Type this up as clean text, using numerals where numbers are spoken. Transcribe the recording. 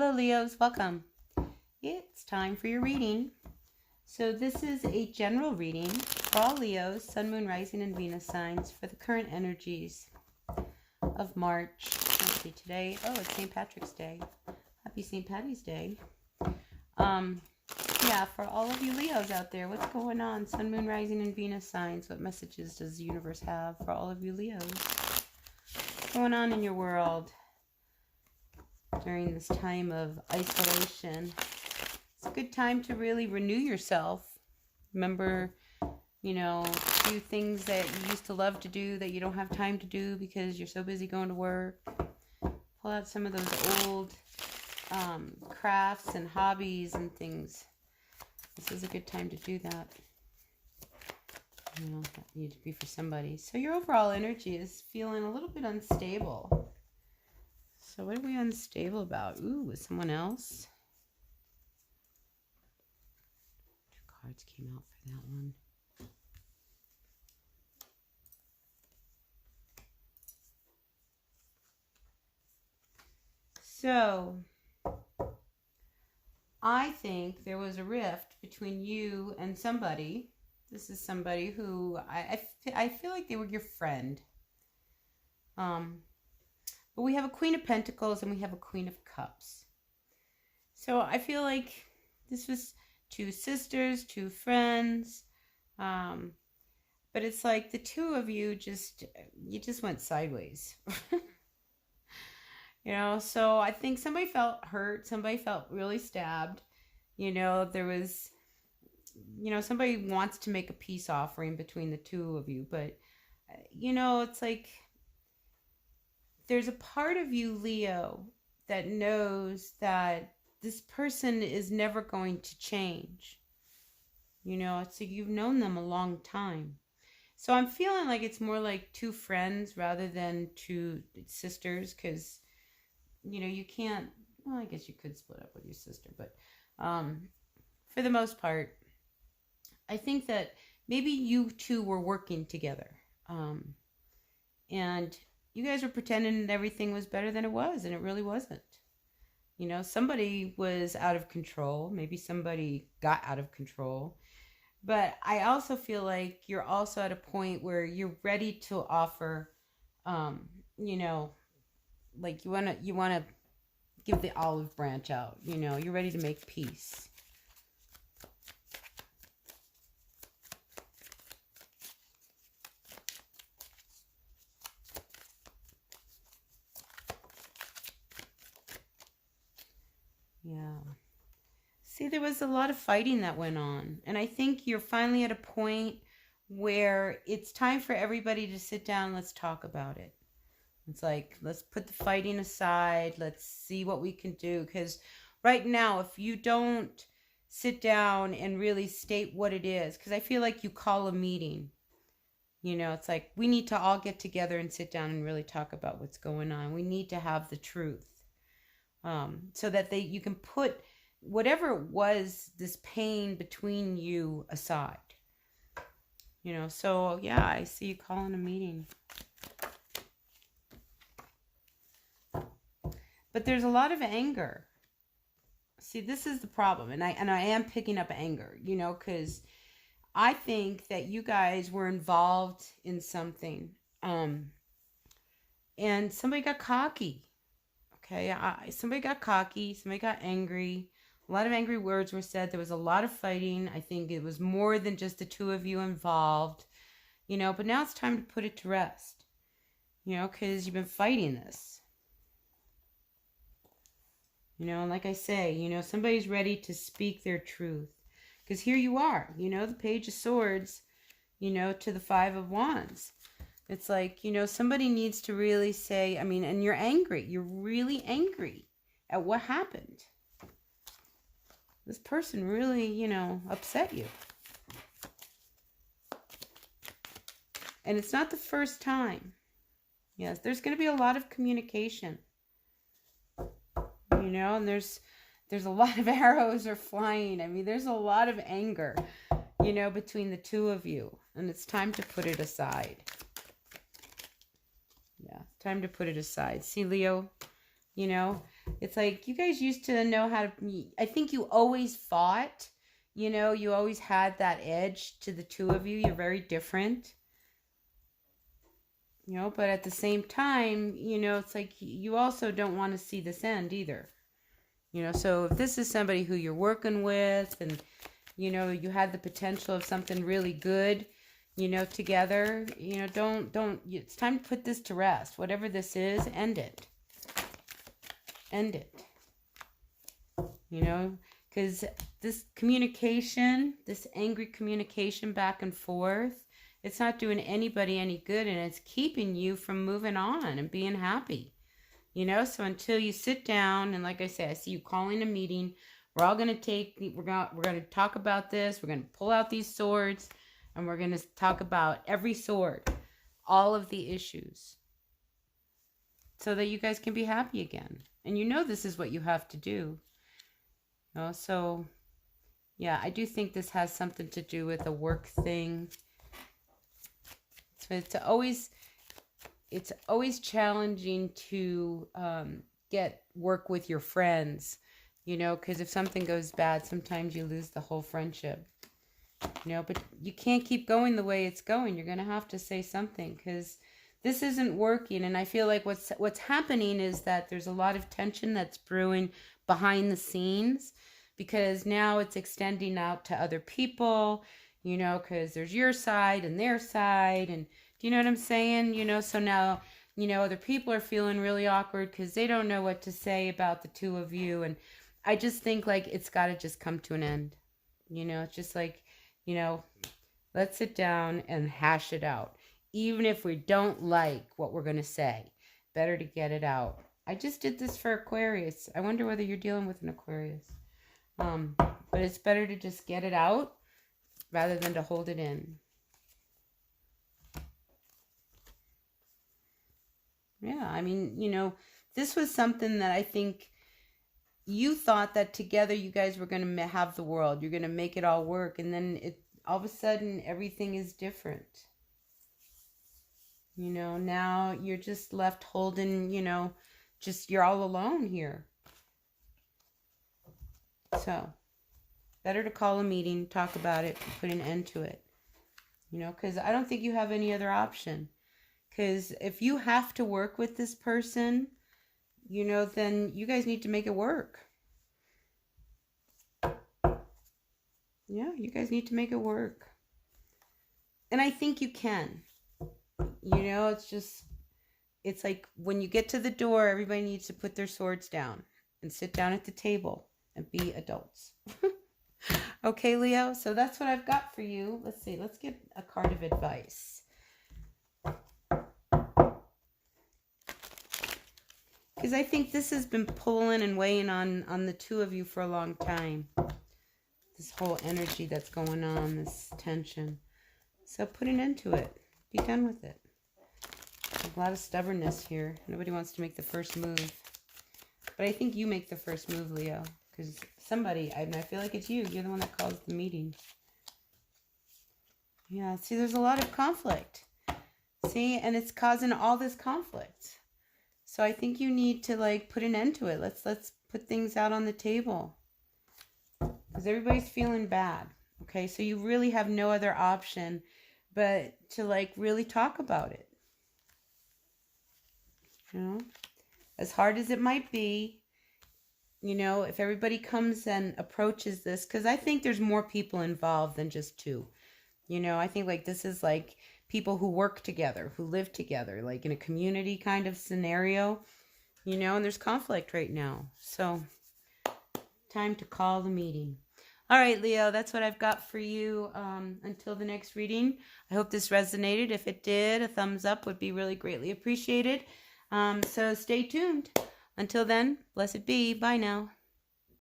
Hello Leos, welcome. It's time for your reading. So this is a general reading for all Leos, Sun, Moon, Rising, and Venus signs for the current energies of March. Let's see, today, it's St. Patrick's Day. Happy St. Patty's Day. Yeah, for all of you Leos out there, what's going on? Sun, Moon, Rising, and Venus signs. What messages does the universe have for all of you Leos? What's going on in your world during this time of isolation? It's a good time to really renew yourself. Remember, do things that you used to love to do that you don't have time to do because you're so busy going to work. Pull out some of those old crafts and hobbies and things. This is a good time to do that. That need to be for somebody. So your overall energy is feeling a little bit unstable. So what are we unstable about? Ooh, with someone else? Two cards came out for that one. So I think there was a rift between you and somebody. This is somebody who I feel like they were your friend. But we have a Queen of Pentacles and we have a Queen of Cups. So I feel like this was two sisters, two friends. But it's like the two of you just went sideways. So I think somebody felt hurt. Somebody felt really stabbed. There was, somebody wants to make a peace offering between the two of you. But, it's like there's a part of you, Leo, that knows that this person is never going to change. So you've known them a long time. So I'm feeling like it's more like two friends rather than two sisters, because you can't, well, I guess you could split up with your sister, but for the most part, I think that maybe you two were working together. And you guys were pretending that everything was better than it was, and it really wasn't. Somebody was out of control. Maybe somebody got out of control. But I also feel like you're also at a point where you're ready to offer, like you want to give the olive branch out. You're ready to make peace. Yeah. See, there was a lot of fighting that went on. And I think you're finally at a point where it's time for everybody to sit down. Let's talk about it. It's like, let's put the fighting aside. Let's see what we can do. Because right now, if you don't sit down and really state what it is, because I feel like you call a meeting. It's like, we need to all get together and sit down and really talk about what's going on. We need to have the truth. So that you can put whatever it was, this pain between you, aside. So yeah, I see you calling a meeting. But there's a lot of anger. See, this is the problem. And I am picking up anger, because I think that you guys were involved in something. And somebody got cocky. Okay, somebody got cocky. Somebody got angry. A lot of angry words were said. There was a lot of fighting. I think it was more than just the two of you involved. But now it's time to put it to rest. Because you've been fighting this. And like I say, somebody's ready to speak their truth. Because here you are, the Page of Swords, to the Five of Wands. It's like, somebody needs to really say, and you're angry. You're really angry at what happened. This person really, upset you. And it's not the first time. Yes, there's going to be a lot of communication. And there's a lot of arrows are flying. There's a lot of anger, between the two of you. And it's time to put it aside. Yeah, time to put it aside. See, Leo, It's like you guys used to know how to, I think you always fought, you know, you always had that edge to the two of you. You're very different, you know, but at the same time, you know, it's like you also don't want to see this end either. You know, so if this is somebody who you're working with and, you know, you had the potential of something really good, you know, together, you know, don't, it's time to put this to rest. Whatever this is, end it. End it. You know, because this communication, this angry communication back and forth, it's not doing anybody any good, and it's keeping you from moving on and being happy. You know, so until you sit down, and like I say, I see you calling a meeting. We're all going to we're going to talk about this. We're going to pull out these swords, and we're going to talk about every sword, all of the issues, so that you guys can be happy again. And you know this is what you have to do. You know, so yeah, I do think this has something to do with a work thing. So it's always challenging to get work with your friends, you know, because if something goes bad, sometimes you lose the whole friendship, you know, but you can't keep going the way it's going. You're going to have to say something, because this isn't working. And I feel like what's happening is that there's a lot of tension that's brewing behind the scenes, because now it's extending out to other people, you know, because there's your side and their side, and do you know what I'm saying? You know, so now, you know, other people are feeling really awkward because they don't know what to say about the two of you. And I just think like it's got to just come to an end. You know, it's just like, you know, let's sit down and hash it out. Even if we don't like what we're going to say, better to get it out. I just did this for Aquarius. I wonder whether you're dealing with an Aquarius. But it's better to just get it out rather than to hold it in. Yeah, I mean, you know, this was something that I think you thought that together you guys were going to have the world. You're going to make it all work. And then all of a sudden, everything is different. You know, now you're just left holding, you know, just you're all alone here. So, better to call a meeting, talk about it, put an end to it. You know, because I don't think you have any other option. Because if you have to work with this person, you know, then you guys need to make it work. Yeah, you guys need to make it work. And I think you can. You know, it's like when you get to the door, everybody needs to put their swords down and sit down at the table and be adults. Okay, Leo, so that's what I've got for you. Let's see, let's get a card of advice. Because I think this has been pulling and weighing on the two of you for a long time. This whole energy that's going on, this tension. So put an end to it. Be done with it. There's a lot of stubbornness here. Nobody wants to make the first move. But I think you make the first move, Leo. Because somebody, I feel like it's you. You're the one that calls the meeting. Yeah, see, there's a lot of conflict. See, and it's causing all this conflict. So I think you need to like put an end to it. Let's put things out on the table. Because everybody's feeling bad. Okay, so you really have no other option but to like really talk about it. You know, as hard as it might be, you know, if everybody comes and approaches this, because I think there's more people involved than just two. You know, I think like this is like people who work together, who live together, like in a community kind of scenario, you know, and there's conflict right now. So time to call the meeting. All right, Leo, that's what I've got for you until the next reading. I hope this resonated. If it did, a thumbs up would be really greatly appreciated. So stay tuned. Until then, blessed be. Bye now.